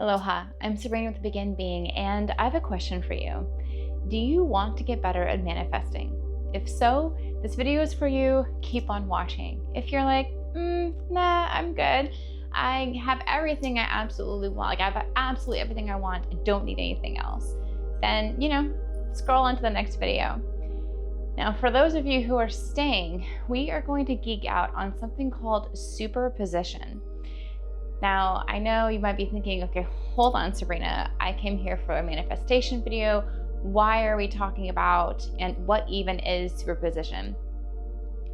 Aloha, I'm Sabrina with Begin Being, and I have a question for you. Do you want to get better at manifesting? If so, this video is for you. Keep on watching. If you're like, nah, I'm good. I have everything I absolutely want. Like, I have absolutely everything I want. I don't need anything else. Then, scroll on to the next video. Now, for those of you who are staying, we are going to geek out on something called superposition. Now, I know you might be thinking, okay, hold on, Sabrina. I came here for a manifestation video. Why are we talking about and what even is superposition?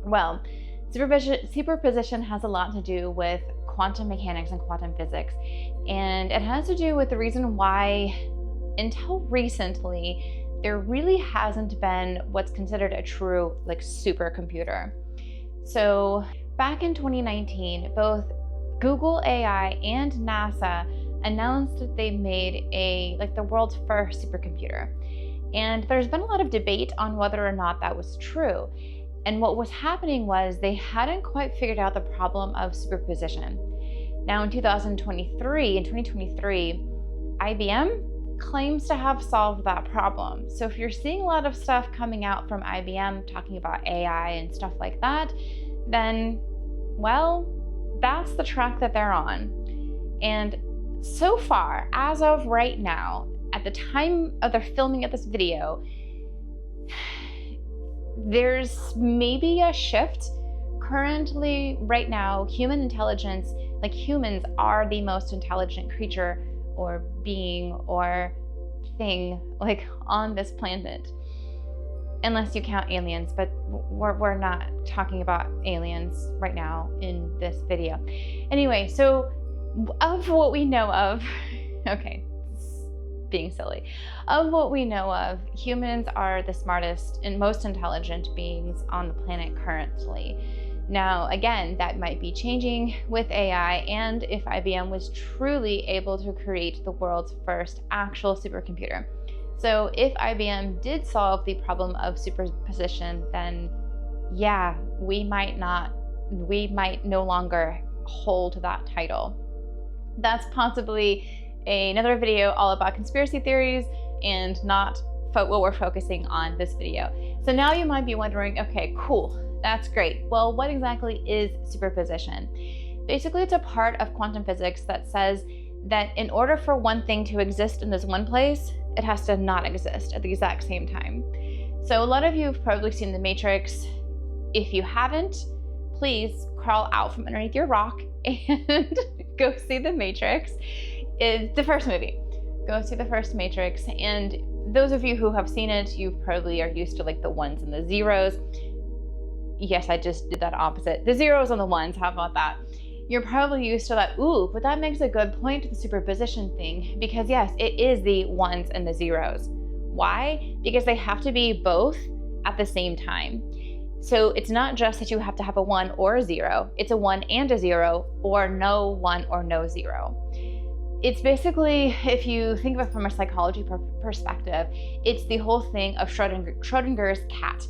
Well, superposition has a lot to do with quantum mechanics and quantum physics. And it has to do with the reason why, until recently, there really hasn't been what's considered a true supercomputer. So back in 2019, both Google AI and NASA announced that they made the world's first supercomputer. And there's been a lot of debate on whether or not that was true. And what was happening was they hadn't quite figured out the problem of superposition. Now in 2023, IBM claims to have solved that problem. So if you're seeing a lot of stuff coming out from IBM talking about AI and stuff like that, then, well, that's the track that they're on. And so far, as of right now, at the time of the filming of this video, there's maybe a shift. Currently, right now, human intelligence, humans are the most intelligent creature or being or thing on this planet, unless you count aliens, but we're not talking about aliens right now in this video. Anyway, so of what we know of, okay, being silly, of what we know of, humans are the smartest and most intelligent beings on the planet currently. Now, again, that might be changing with AI, and if IBM was truly able to create the world's first actual supercomputer. So if IBM did solve the problem of superposition, then yeah, we might no longer hold that title. That's possibly another video all about conspiracy theories and not what we're focusing on this video. So now you might be wondering, okay, cool. That's great. Well, what exactly is superposition? Basically, it's a part of quantum physics that says that in order for one thing to exist in this one place, it has to not exist at the exact same time. So a lot of you have probably seen The Matrix. If you haven't, please crawl out from underneath your rock and go see The Matrix. It's the first movie. Go see the first Matrix. And those of you who have seen it, you probably are used to the ones and the zeros. Yes, I just did that opposite. The zeros and the ones, how about that? You're probably used to that, ooh, but that makes a good point to the superposition thing, because yes, it is the ones and the zeros. Why? Because they have to be both at the same time. So it's not just that you have to have a 1 or a 0, it's a 1 and a 0, or no 1 or no 0. It's basically, if you think of it from a psychology perspective, it's the whole thing of Schrodinger's cat.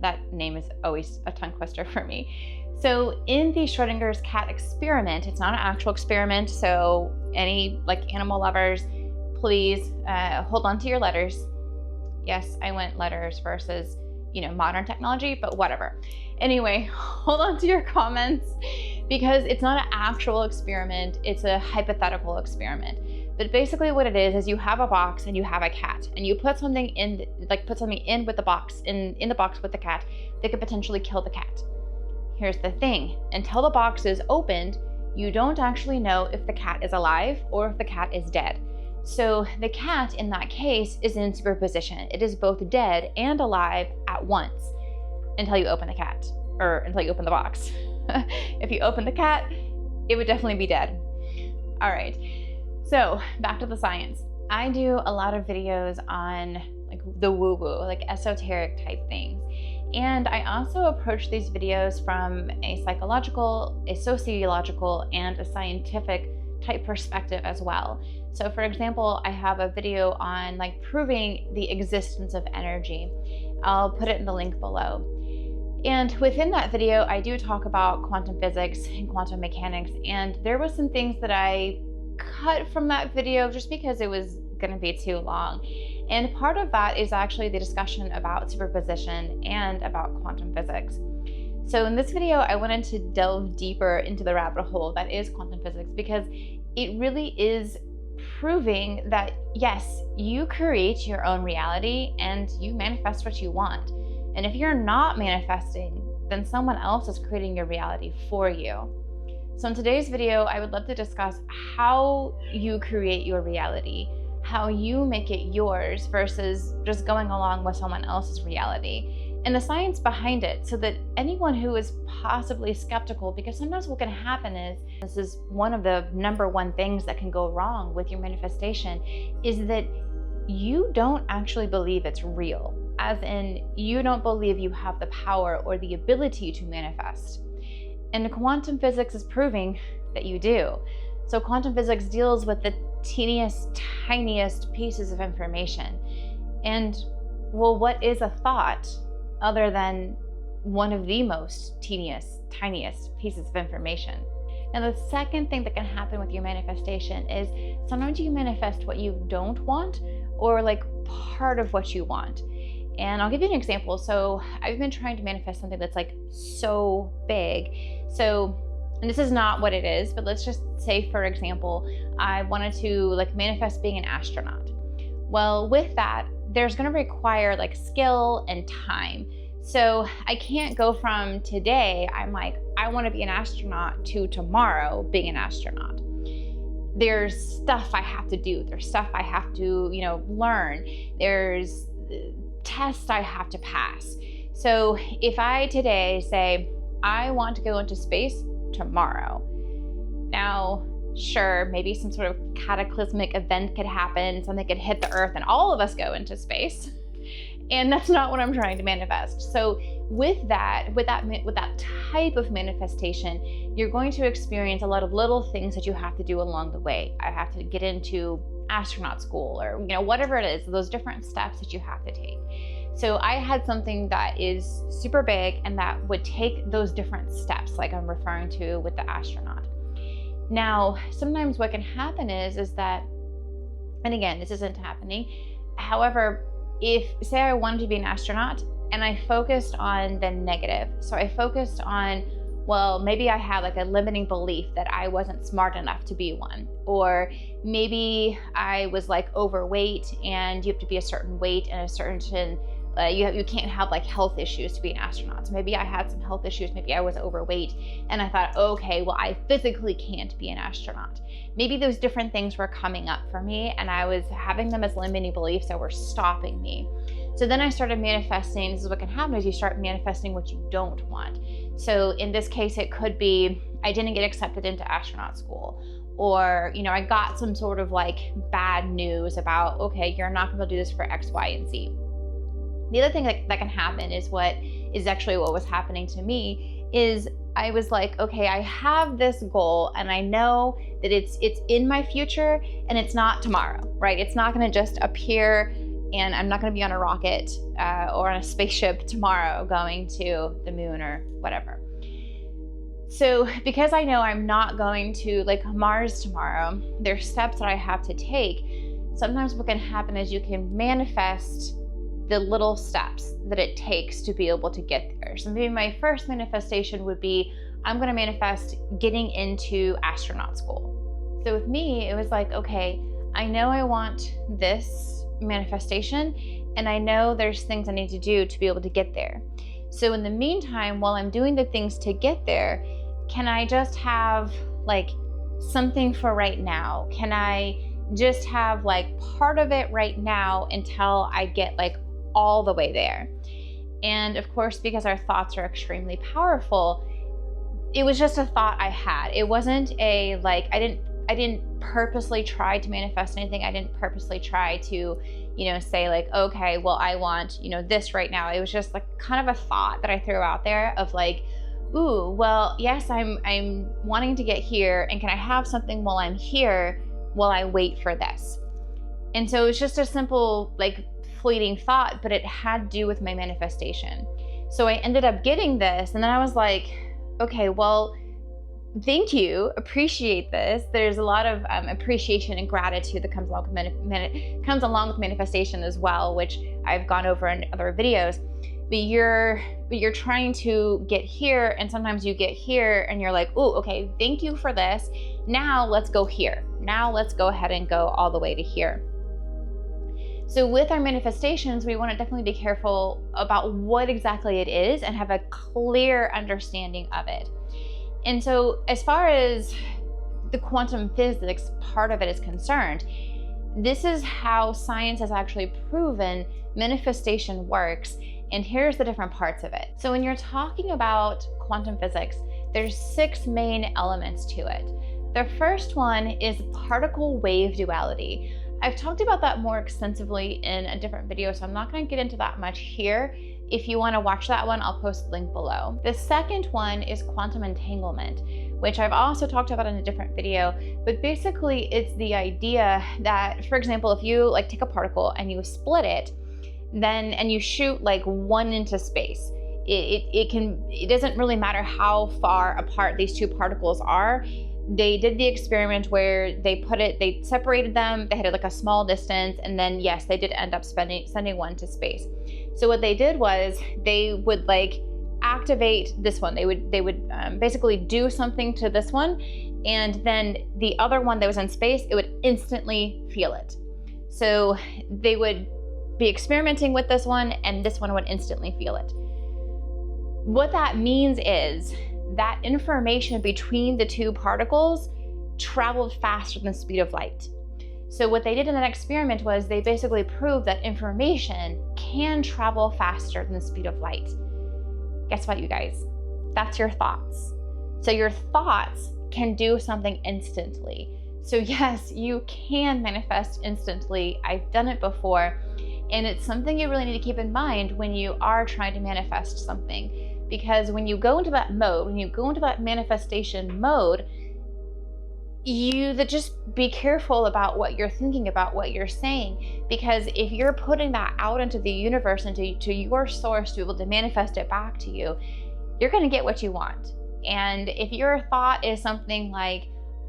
That name is always a tongue twister for me. So in the Schrodinger's cat experiment, it's not an actual experiment, so any animal lovers, please hold on to your letters. Yes, I went letters versus modern technology, but whatever. Anyway, hold on to your comments, because it's not an actual experiment, it's a hypothetical experiment. But basically what it is you have a box and you have a cat, and you put something in, with the box, in the box with the cat that could potentially kill the cat. Here's the thing, until the box is opened, you don't actually know if the cat is alive or if the cat is dead. So the cat in that case is in superposition. It is both dead and alive at once until you open the cat, or until you open the box. If you open the cat, it would definitely be dead. All right. So back to the science. I do a lot of videos on the woo-woo, esoteric type things. And I also approach these videos from a psychological, a sociological, and a scientific type perspective as well. So for example, I have a video on proving the existence of energy. I'll put it in the link below. And within that video, I do talk about quantum physics and quantum mechanics. And there was some things that I cut from that video just because it was going to be too long. And part of that is actually the discussion about superposition and about quantum physics. So in this video, I wanted to delve deeper into the rabbit hole that is quantum physics, because it really is proving that yes, you create your own reality and you manifest what you want. And if you're not manifesting, then someone else is creating your reality for you. So in today's video, I would love to discuss how you create your reality, how you make it yours versus just going along with someone else's reality, and the science behind it, so that anyone who is possibly skeptical, because sometimes what can happen is, this is one of the number one things that can go wrong with your manifestation, is that you don't actually believe it's real, as in you don't believe you have the power or the ability to manifest. And quantum physics is proving that you do. So quantum physics deals with the teeniest, tiniest pieces of information. And well, what is a thought other than one of the most teeniest, tiniest pieces of information? Now, the second thing that can happen with your manifestation is sometimes you manifest what you don't want, or like part of what you want. And I'll give you an example. So I've been trying to manifest something that's like so big. So, and this is not what it is, but let's just say, for example, I wanted to like manifest being an astronaut. Well, with that, there's going to require like skill and time. So I can't go from today, I'm like, I want to be an astronaut, to tomorrow being an astronaut. There's stuff I have to do. There's stuff I have to, learn. There's tests I have to pass. So if I today say, I want to go into space tomorrow. Now, sure, maybe some sort of cataclysmic event could happen, something could hit the earth and all of us go into space. And that's not what I'm trying to manifest. So with that type of manifestation, you're going to experience a lot of little things that you have to do along the way. I have to get into astronaut school, or whatever it is, those different steps that you have to take. So I had something that is super big and that would take those different steps, like I'm referring to with the astronaut. Now, sometimes what can happen is that, and again, this isn't happening. However, if say I wanted to be an astronaut and I focused on the negative, so I focused on, well, maybe I had like a limiting belief that I wasn't smart enough to be one, or maybe I was like overweight and you have to be a certain weight and a certain you can't have like health issues to be an astronaut. So maybe I had some health issues, maybe I was overweight, and I thought, okay, well, I physically can't be an astronaut. Maybe those different things were coming up for me and I was having them as limiting beliefs that were stopping me. So then I started manifesting. This is what can happen, is you start manifesting what you don't want. So in this case, it could be, I didn't get accepted into astronaut school, or, I got some sort of like bad news about, okay, you're not gonna do this for X, Y, and Z. The other thing that can happen is what was happening to me is I was like, okay, I have this goal and I know that it's in my future and it's not tomorrow, right? It's not gonna just appear, and I'm not gonna be on a rocket or on a spaceship tomorrow going to the moon or whatever. So because I know I'm not going to like Mars tomorrow, there's steps that I have to take. Sometimes what can happen is you can manifest the little steps that it takes to be able to get there. So maybe my first manifestation would be, I'm gonna manifest getting into astronaut school. So with me, it was like, okay, I know I want this manifestation and I know there's things I need to do to be able to get there. So in the meantime, while I'm doing the things to get there, can I just have like something for right now? Can I just have like part of it right now until I get like all the way there? And of course, because our thoughts are extremely powerful, it was just a thought I had. It wasn't a like, I didn't purposely try to manifest anything. I didn't purposely try to, say like, okay, well, I want, this right now. It was just like kind of a thought that I threw out there of like, ooh, well, yes, I'm wanting to get here, and can I have something while I'm here while I wait for this? And so it's just a simple like fleeting thought, but it had to do with my manifestation. So I ended up getting this, and then I was like, okay, well, thank you, appreciate this. There's a lot of appreciation and gratitude that comes along with manifestation as well, which I've gone over in other videos. But you're trying to get here, and sometimes you get here and you're like, oh, okay, thank you for this. Now let's go here. Now let's go ahead and go all the way to here. So with our manifestations, we want to definitely be careful about what exactly it is and have a clear understanding of it. And so as far as the quantum physics part of it is concerned, this is how science has actually proven manifestation works. And here's the different parts of it. So when you're talking about quantum physics, there's 6 main elements to it. The first one is particle wave duality. I've talked about that more extensively in a different video, so I'm not going to get into that much here. If you want to watch that one, I'll post the link below. The second one is quantum entanglement, which I've also talked about in a different video, but basically it's the idea that, for example, if you like take a particle and you split it, and you shoot like 1 into space, it doesn't really matter how far apart these 2 particles are. They did the experiment where they separated them, they had like a small distance, and then yes, they did end up sending 1 to space. So what they did was they would like activate this one. They would basically do something to this one, and then the other one that was in space, it would instantly feel it. So they would be experimenting with this one, and this one would instantly feel it. What that means is that information between the 2 particles traveled faster than the speed of light. So what they did in that experiment was they basically proved that information can travel faster than the speed of light. Guess what, you guys? That's your thoughts. So your thoughts can do something instantly. So yes, you can manifest instantly. I've done it before. And it's something you really need to keep in mind when you are trying to manifest something. Because when you go into that mode, when you go into that manifestation mode, just be careful about what you're thinking, about what you're saying. Because if you're putting that out into the universe, to your source to be able to manifest it back to you, you're going to get what you want. And if your thought is something like,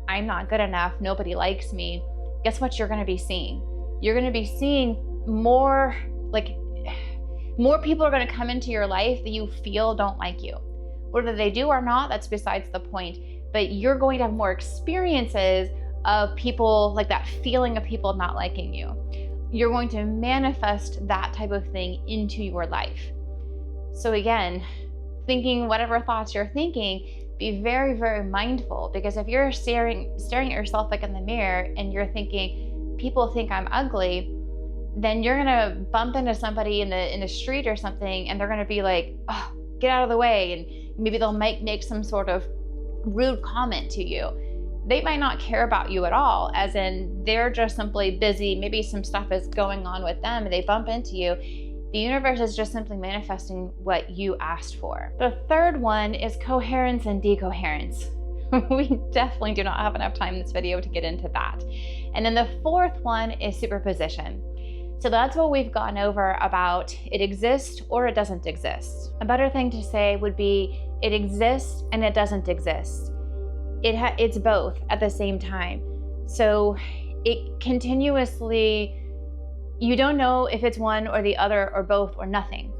I'm not good enough, nobody likes me, guess what you're going to be seeing? You're going to be seeing more people are going to come into your life that you feel don't like you. Whether they do or not, that's besides the point. But you're going to have more experiences of people, like that feeling of people not liking you. You're going to manifest that type of thing into your life. So again, thinking whatever thoughts you're thinking, be very, very mindful, because if you're staring at yourself like in the mirror and you're thinking, people think I'm ugly, then you're gonna bump into somebody in the street or something, and they're gonna be like, oh, get out of the way, and maybe they'll make some sort of rude comment to you. They might not care about you at all, as in they're just simply busy, maybe some stuff is going on with them, and they bump into you. The universe is just simply manifesting what you asked for. The third one is coherence and decoherence. We definitely do not have enough time in this video to get into that. And then the fourth one is superposition. So that's what we've gone over about it exists or it doesn't exist. A better thing to say would be it exists and it doesn't exist. It's both at the same time. So it continuously, you don't know if it's one or the other or both or nothing,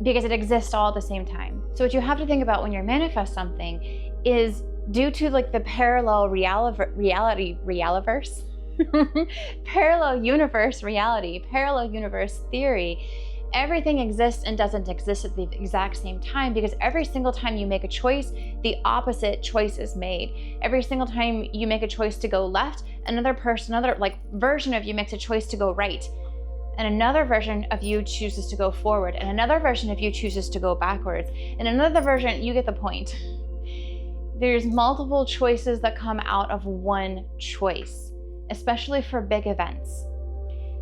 because it exists all at the same time. So what you have to think about when you manifest something is, due to like the parallel parallel universe reality, parallel universe theory, everything exists and doesn't exist at the exact same time, because every single time you make a choice, the opposite choice is made. Every single time you make a choice to go left, another version of you makes a choice to go right. And another version of you chooses to go forward. And another version of you chooses to go backwards. And another version, you get the point. There's multiple choices that come out of one choice, especially for big events.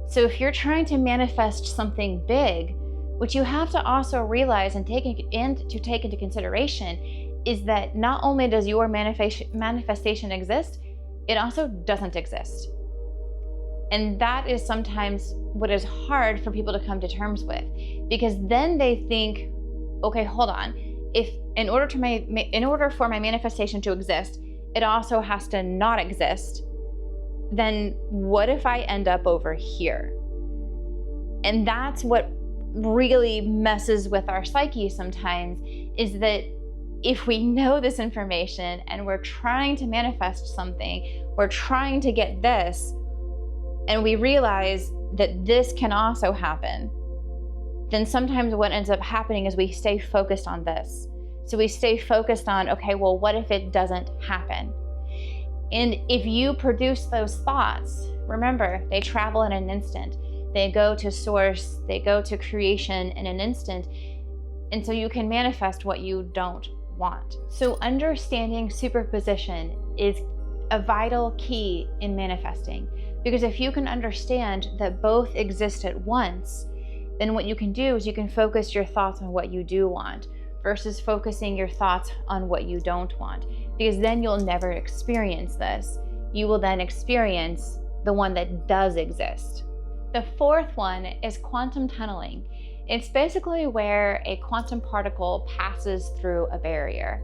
So if you're trying to manifest something big, what you have to also realize and take into consideration is that not only does your manifestation exist, it also doesn't exist. And that is sometimes what is hard for people to come to terms with, because then they think, okay, hold on. If in order for my manifestation to exist, it also has to not exist. Then what if I end up over here? And that's what really messes with our psyche sometimes, is that if we know this information and we're trying to manifest something, we're trying to get this, and we realize that this can also happen, then sometimes what ends up happening is we stay focused on this. So we stay focused on, okay, well, what if it doesn't happen? And if you produce those thoughts, remember, they travel in an instant. They go to source, they go to creation in an instant. And so you can manifest what you don't want. So understanding superposition is a vital key in manifesting, because if you can understand that both exist at once, then what you can do is you can focus your thoughts on what you do want versus focusing your thoughts on what you don't want, because then you'll never experience this. You will then experience the one that does exist. The fourth one is quantum tunneling. It's basically where a quantum particle passes through a barrier.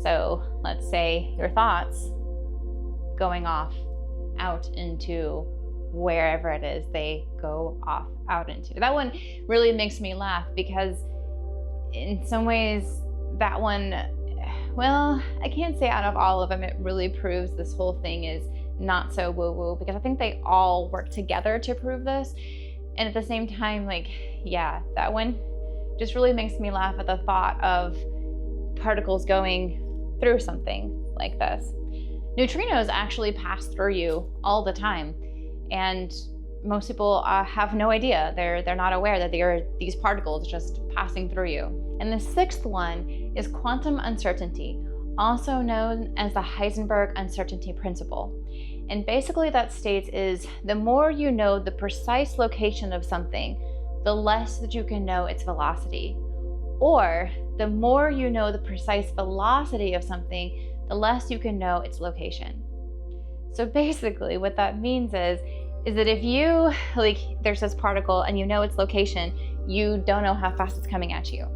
So let's say your thoughts going off out into wherever it is they go off out into. That one really makes me laugh, because in some ways that one, well, I can't say out of all of them it really proves this whole thing is not so woo-woo, because I think they all work together to prove this. And at the same time, like, yeah, that one just really makes me laugh at the thought of particles going through something like this. Neutrinos actually pass through you all the time, and most people have no idea. They're not aware that there are these particles just passing through you. And the sixth one is quantum uncertainty, also known as the Heisenberg uncertainty principle. And basically that states is the more you know the precise location of something, the less that you can know its velocity. Or the more you know the precise velocity of something, the less you can know its location. So basically what that means is that if you, like, there's this particle and you know its location, you don't know how fast it's coming at you.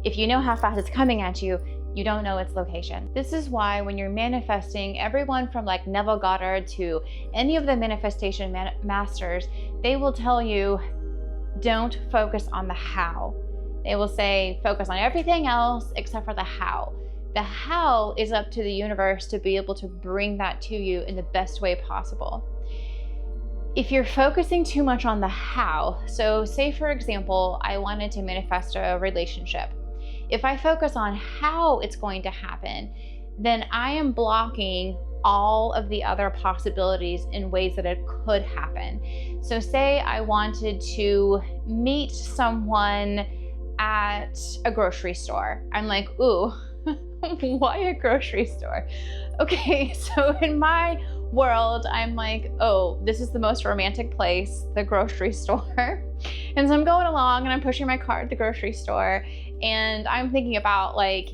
If you know how fast it's coming at you, you don't know its location. This is why when you're manifesting, everyone from like Neville Goddard to any of the manifestation masters, they will tell you, don't focus on the how. They will say, focus on everything else except for the how. The how is up to the universe to be able to bring that to you in the best way possible. If you're focusing too much on the how, so say for example, I wanted to manifest a relationship. If I focus on how it's going to happen, then I am blocking all of the other possibilities in ways that it could happen. So say I wanted to meet someone at a grocery store. I'm like, ooh, why a grocery store? Okay, so in my world, I'm like, oh, this is the most romantic place, the grocery store. And so I'm going along and I'm pushing my cart at the grocery store, and I'm thinking about like,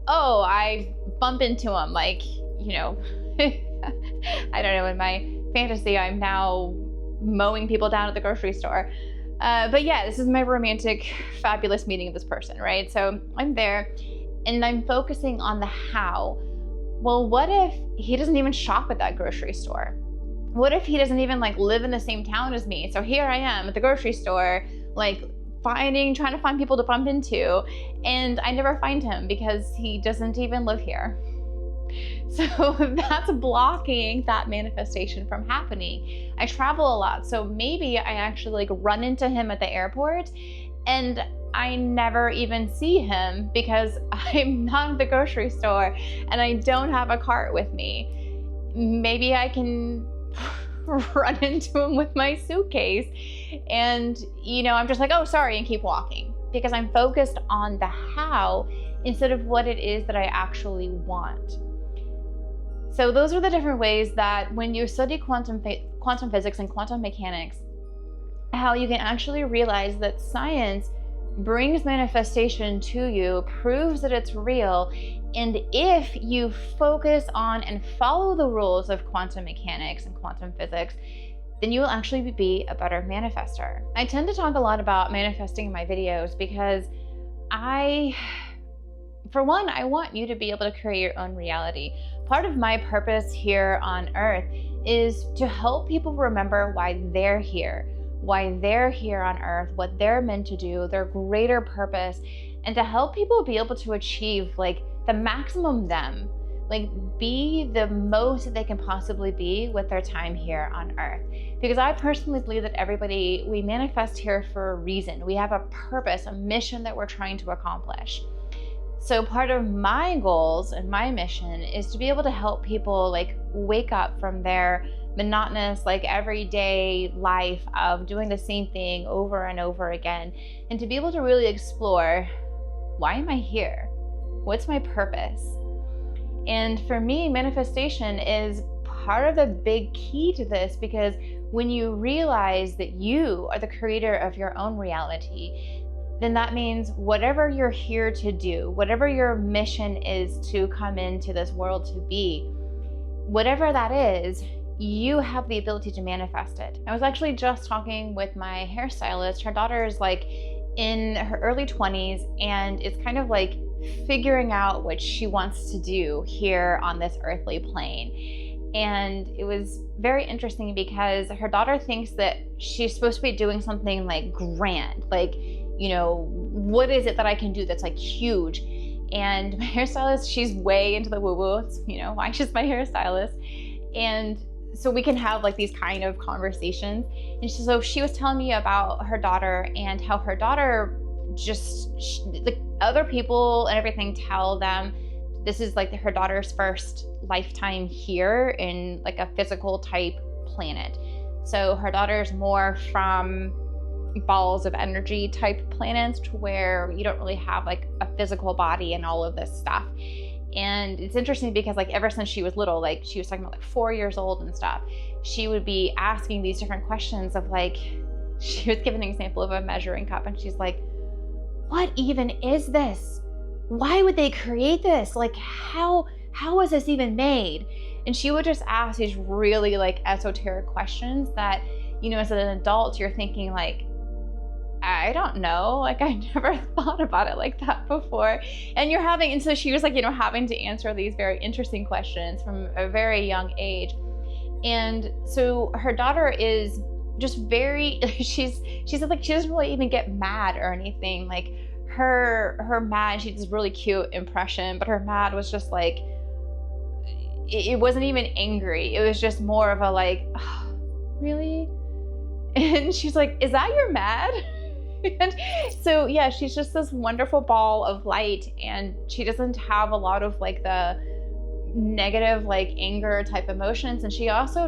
oh, I bump into him, like, you know, I don't know, in my fantasy, I'm now mowing people down at the grocery store. But yeah, this is my romantic, fabulous meeting of this person, right? So I'm there and I'm focusing on the how. Well, what if he doesn't even shop at that grocery store? What if he doesn't even like live in the same town as me? So here I am at the grocery store, like trying to find people to bump into, and I never find him because he doesn't even live here. So that's blocking that manifestation from happening. I travel a lot, so maybe I actually like run into him at the airport and I never even see him because I'm not at the grocery store and I don't have a cart with me. Maybe I can run into him with my suitcase and, you know, I'm just like, oh, sorry, and keep walking, because I'm focused on the how instead of what it is that I actually want. So those are the different ways that when you study quantum physics and quantum mechanics, how you can actually realize that science brings manifestation to you, proves that it's real, and if you focus on and follow the rules of quantum mechanics and quantum physics, then you will actually be a better manifester. I tend to talk a lot about manifesting in my videos because for one, I want you to be able to create your own reality. Part of my purpose here on earth is to help people remember why they're here on earth, what they're meant to do, their greater purpose, and to help people be able to achieve like the maximum them, like be the most that they can possibly be with their time here on earth. Because I personally believe that everybody, we manifest here for a reason. We have a purpose, a mission that we're trying to accomplish. So part of my goals and my mission is to be able to help people like wake up from their monotonous, like everyday life of doing the same thing over and over again, and to be able to really explore, why am I here? What's my purpose? And for me, manifestation is part of the big key to this, because when you realize that you are the creator of your own reality, then that means whatever you're here to do, whatever your mission is to come into this world to be, whatever that is, you have the ability to manifest it. I was actually just talking with my hairstylist. Her daughter is like in her early 20s, and it's kind of like figuring out what she wants to do here on this earthly plane. And it was very interesting because her daughter thinks that she's supposed to be doing something like grand, like, you know, what is it that I can do that's like huge? And my hairstylist, she's way into the woo-woo. It's, you know, why she's my hairstylist. And so we can have like these kind of conversations. And so she was telling me about her daughter and how her daughter just, like other people and everything tell them this is like her daughter's first lifetime here in like a physical type planet. So her daughter's more from balls of energy type planets, to where you don't really have like a physical body and all of this stuff. And it's interesting because like ever since she was little, like she was talking about like 4 years old and stuff, she would be asking these different questions of like, she was giving an example of a measuring cup, and she's like, what even is this? Why would they create this? Like how was this even made? And she would just ask these really like esoteric questions that, you know, as an adult, you're thinking like, I don't know, like I never thought about it like that before. And so she was like, you know, having to answer these very interesting questions from a very young age. And so her daughter is just very, she like, she doesn't really even get mad or anything. Like her mad, she does this really cute impression, but her mad was just like, it wasn't even angry. It was just more of a like, oh, really? And she's like, is that your mad? And so yeah, she's just this wonderful ball of light, and she doesn't have a lot of like the negative like anger type emotions. And she also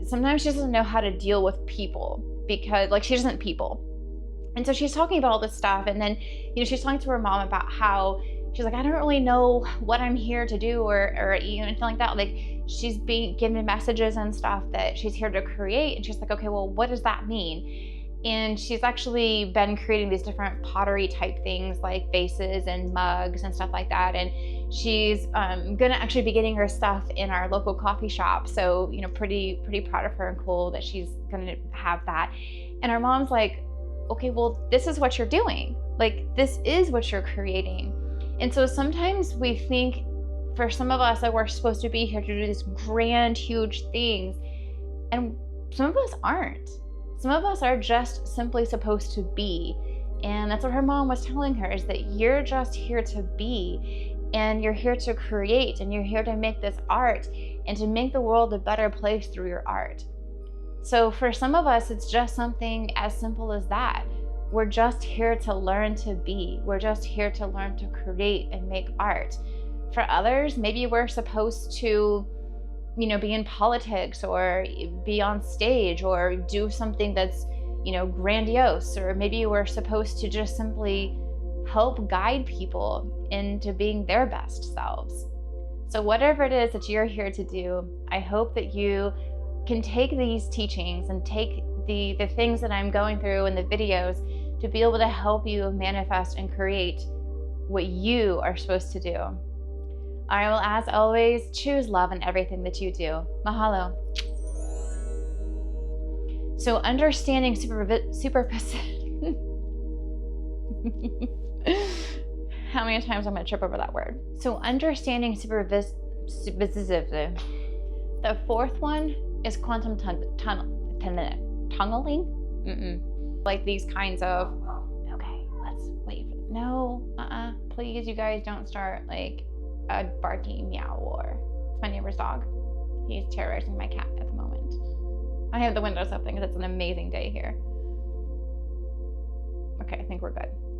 sometimes she doesn't know how to deal with people, because like she doesn't people. And so she's talking about all this stuff, and then, you know, she's talking to her mom about how she's like, I don't really know what I'm here to do or you know, anything like that. Like she's being given messages and stuff that she's here to create, and she's like, okay, well, what does that mean? And she's actually been creating these different pottery type things like vases and mugs and stuff like that. And she's gonna actually be getting her stuff in our local coffee shop. So, you know, pretty proud of her and cool that she's gonna have that. And our mom's like, okay, well, this is what you're doing. Like, this is what you're creating. And so sometimes we think, for some of us, that we're supposed to be here to do these grand, huge things. And some of us aren't. Some of us are just simply supposed to be. And that's what her mom was telling her, is that you're just here to be, and you're here to create, and you're here to make this art and to make the world a better place through your art. So for some of us, it's just something as simple as that. We're just here to learn to be. We're just here to learn to create and make art. For others, maybe we're supposed to, you know, be in politics or be on stage or do something that's, you know, grandiose. Or maybe we're supposed to just simply help guide people into being their best selves. So whatever it is that you're here to do, I hope that you can take these teachings and take the things that I'm going through in the videos to be able to help you manifest and create what you are supposed to do. I will, as always, choose love in everything that you do. Mahalo. So understanding How many times I'm gonna trip over that word? So understanding supervision. The fourth one is quantum tunneling. Like these kinds of, okay, let's wait. No, please, you guys don't start like a barking meow war. It's my neighbor's dog. He's terrorizing my cat at the moment. I have the windows open because it's an amazing day here. Okay, I think we're good.